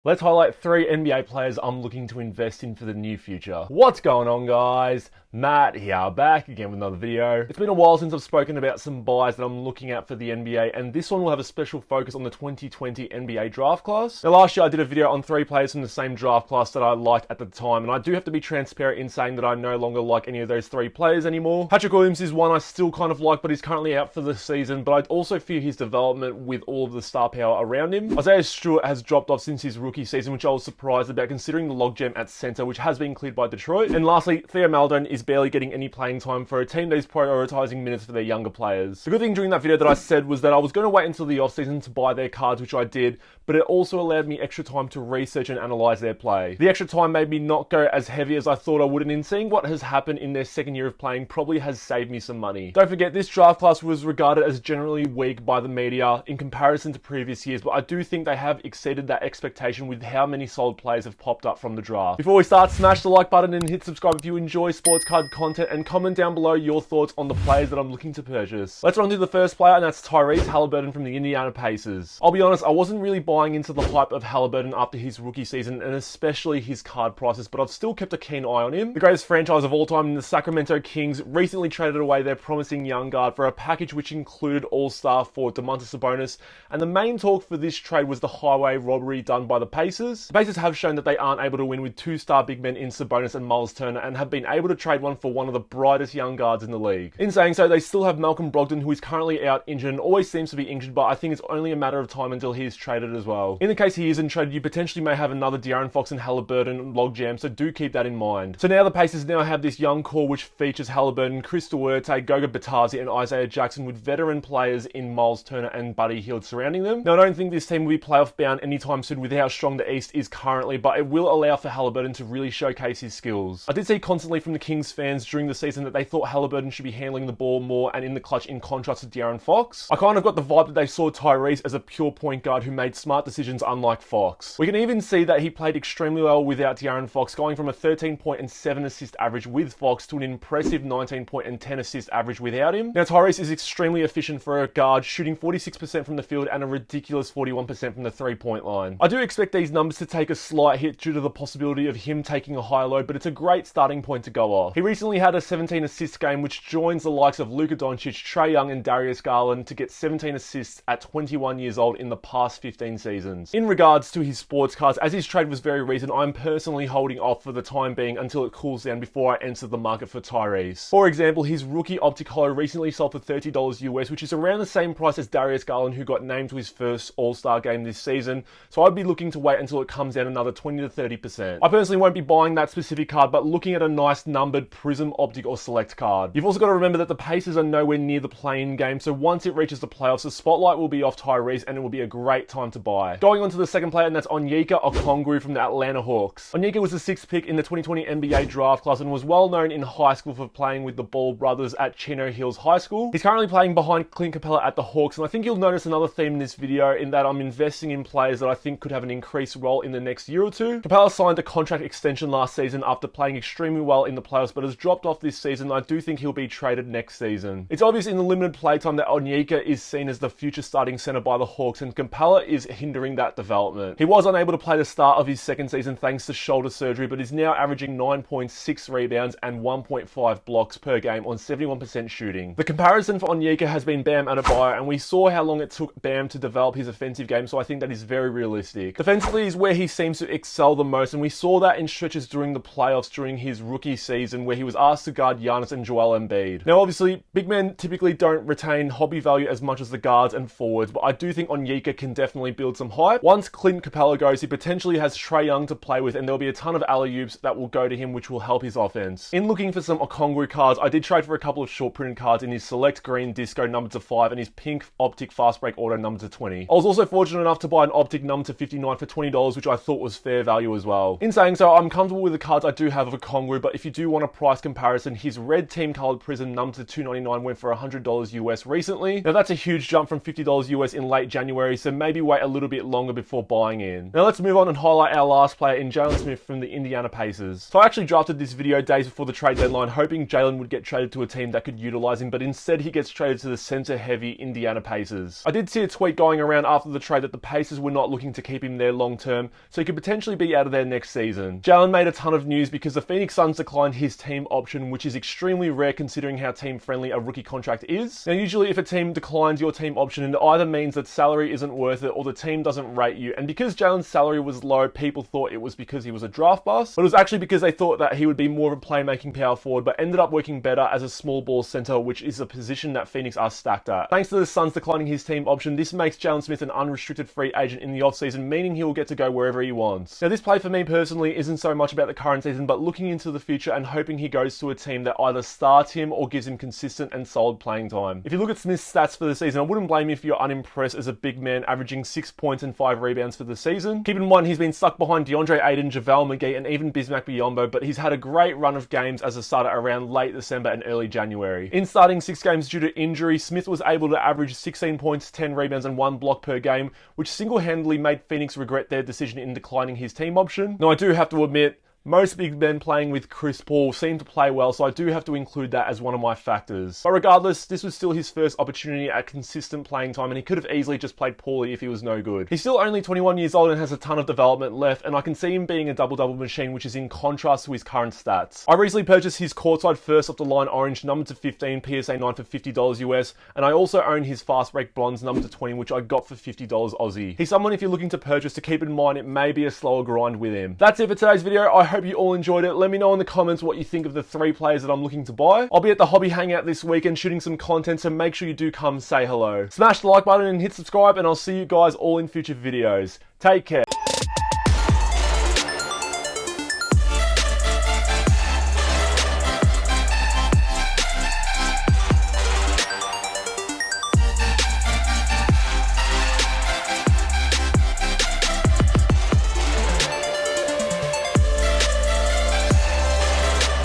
Let's highlight 3 NBA players I'm looking to invest in for the near future. What's going on, guys? Matt here, back again with another video. It's been a while since I've spoken about some buys that I'm looking at for the NBA, and this one will have a special focus on the 2020 NBA draft class. Now, last year I did a video on 3 players from the same draft class that I liked at the time, and I do have to be transparent in saying that I no longer like any of those 3 players anymore. Patrick Williams is one I still kind of like, but he's currently out for the season, but I also fear his development with all of the star power around him. Isaiah Stewart has dropped off since his rookie season, which I was surprised about considering the logjam at center, which has been cleared by Detroit. And lastly, Theo Maledon is barely getting any playing time for a team that is prioritizing minutes for their younger players. The good thing during that video that I said was that I was going to wait until the offseason to buy their cards, which I did, but it also allowed me extra time to research and analyze their play. The extra time made me not go as heavy as I thought I would, and in seeing what has happened in their second year of playing probably has saved me some money. Don't forget, this draft class was regarded as generally weak by the media in comparison to previous years, but I do think they have exceeded that expectation with how many solid players have popped up from the draft. Before we start, smash the like button and hit subscribe if you enjoy sports card content, and comment down below your thoughts on the players that I'm looking to purchase. Let's run through the first player, and that's Tyrese Haliburton from the Indiana Pacers. I'll be honest, I wasn't really buying into the hype of Haliburton after his rookie season, and especially his card prices, but I've still kept a keen eye on him. The greatest franchise of all time in the Sacramento Kings recently traded away their promising young guard for a package which included all-star forward Domantas Sabonis, and the main talk for this trade was the highway robbery done by the Pacers. The Pacers have shown that they aren't able to win with 2-star big men in Sabonis and Miles Turner, and have been able to trade one for one of the brightest young guards in the league. In saying so, they still have Malcolm Brogdon, who is currently out injured and always seems to be injured, but I think it's only a matter of time until he is traded as well. In the case he isn't traded, you potentially may have another De'Aaron Fox and Haliburton logjam, so do keep that in mind. So now the Pacers now have this young core which features Haliburton, Chris Duarte, Goga Batasi, and Isaiah Jackson, with veteran players in Miles Turner and Buddy Hield surrounding them. Now, I don't think this team will be playoff bound anytime soon with how strong the East is currently, but it will allow for Haliburton to really showcase his skills. I did see constantly from the Kings fans during the season that they thought Haliburton should be handling the ball more and in the clutch, in contrast to De'Aaron Fox. I kind of got the vibe that they saw Tyrese as a pure point guard who made smart decisions, unlike Fox. We can even see that he played extremely well without De'Aaron Fox, going from a 13-point and 7 assist average with Fox to an impressive 19-point and 10 assist average without him. Now, Tyrese is extremely efficient for a guard, shooting 46% from the field and a ridiculous 41% from the 3-point line. I do expect these numbers to take a slight hit due to the possibility of him taking a high load, but it's a great starting point to go off. He recently had a 17 assist game, which joins the likes of Luka Doncic, Trae Young, and Darius Garland to get 17 assists at 21 years old in the past 15 seasons. In regards to his sports cards, as his trade was very recent, I'm personally holding off for the time being until it cools down before I enter the market for Tyrese. For example, his rookie Optic Holo recently sold for $30 US, which is around the same price as Darius Garland, who got named to his first All-Star game this season, so I'd be looking to wait until it comes down another 20 to 30%. I personally won't be buying that specific card, but looking at a nice numbered Prism, Optic, or Select card. You've also got to remember that the Pacers are nowhere near the play-in game, so once it reaches the playoffs, the spotlight will be off Tyrese, and it will be a great time to buy. Going on to the second player, and that's Onyeka Okongwu from the Atlanta Hawks. Onyeka was the 6th pick in the 2020 NBA draft class and was well known in high school for playing with the Ball brothers at Chino Hills High School. He's currently playing behind Clint Capella at the Hawks, and I think you'll notice another theme in this video in that I'm investing in players that I think could have an increased role in the next year or two. Capella signed a contract extension last season after playing extremely well in the playoffs, but has dropped off this season. I do think he'll be traded next season. It's obvious in the limited playtime that Onyeka is seen as the future starting center by the Hawks, and Capella is hindering that development. He was unable to play the start of his second season thanks to shoulder surgery, but is now averaging 9.6 rebounds and 1.5 blocks per game on 71% shooting. The comparison for Onyeka has been Bam Adebayo, and we saw how long it took Bam to develop his offensive game, so I think that is very realistic. Defensively is where he seems to excel the most, and we saw that in stretches during the playoffs during his rookie season where he was asked to guard Giannis and Joel Embiid. Now, obviously, big men typically don't retain hobby value as much as the guards and forwards, but I do think Onyeka can definitely build some hype. Once Clint Capella goes, he potentially has Trae Young to play with, and there'll be a ton of alley-oops that will go to him, which will help his offense. In looking for some Okongwu cards, I did trade for a couple of short printed cards in his Select Green Disco numbered to 5 and his Pink Optic Fast Break Auto numbered to 20. I was also fortunate enough to buy an Optic numbered to 59 for $20, which I thought was fair value as well. In saying so, I'm comfortable with the cards I do have of Okongwu, but if you do want a price comparison, his red team colored Prism numbered to $299 went for $100 US recently. Now that's a huge jump from $50 US in late January, so maybe wait a little bit longer before buying in. Now let's move on and highlight our last player in Jalen Smith from the Indiana Pacers. So I actually drafted this video days before the trade deadline, hoping Jalen would get traded to a team that could utilize him, but instead he gets traded to the center-heavy Indiana Pacers. I did see a tweet going around after the trade that the Pacers were not looking to keep him there there long term, so he could potentially be out of there next season. Jalen made a ton of news because the Phoenix Suns declined his team option, which is extremely rare considering how team-friendly a rookie contract is. Now, usually if a team declines your team option, it either means that salary isn't worth it or the team doesn't rate you. And because Jalen's salary was low, people thought it was because he was a draft bust, but it was actually because they thought that he would be more of a playmaking power forward, but ended up working better as a small ball center, which is a position that Phoenix are stacked at. Thanks to the Suns declining his team option, this makes Jalen Smith an unrestricted free agent in the offseason, meaning he will get to go wherever he wants. Now, this play for me personally isn't so much about the current season, but looking into the future and hoping he goes to a team that either starts him or gives him consistent and solid playing time. If you look at Smith's stats for the season, I wouldn't blame you if you're unimpressed as a big man averaging 6 points and 5 rebounds for the season. Keep in mind, he's been stuck behind DeAndre Ayton, JaVale McGee, and even Bismack Biyombo, but he's had a great run of games as a starter around late December and early January. In starting 6 games due to injury, Smith was able to average 16 points, 10 rebounds, and 1 block per game, which single-handedly made Phoenix regret their decision in declining his team option. Now, I do have to admit, most big men playing with Chris Paul seem to play well, so I do have to include that as one of my factors. But regardless, this was still his first opportunity at consistent playing time, and he could have easily just played poorly if he was no good. He's still only 21 years old and has a ton of development left, and I can see him being a double-double machine, which is in contrast to his current stats. I recently purchased his courtside first off the line orange number to 15 PSA 9 for $50 US, and I also own his fast break bronze number to 20, which I got for $50 Aussie. He's someone, if you're looking to purchase, to keep in mind it may be a slower grind with him. That's it for today's video. I hope you all enjoyed it. Let me know in the comments what you think of the 3 players that I'm looking to buy. I'll be at the hobby hangout this weekend shooting some content, so make sure you do come say hello. Smash the like button and hit subscribe, and I'll see you guys all in future videos. Take care.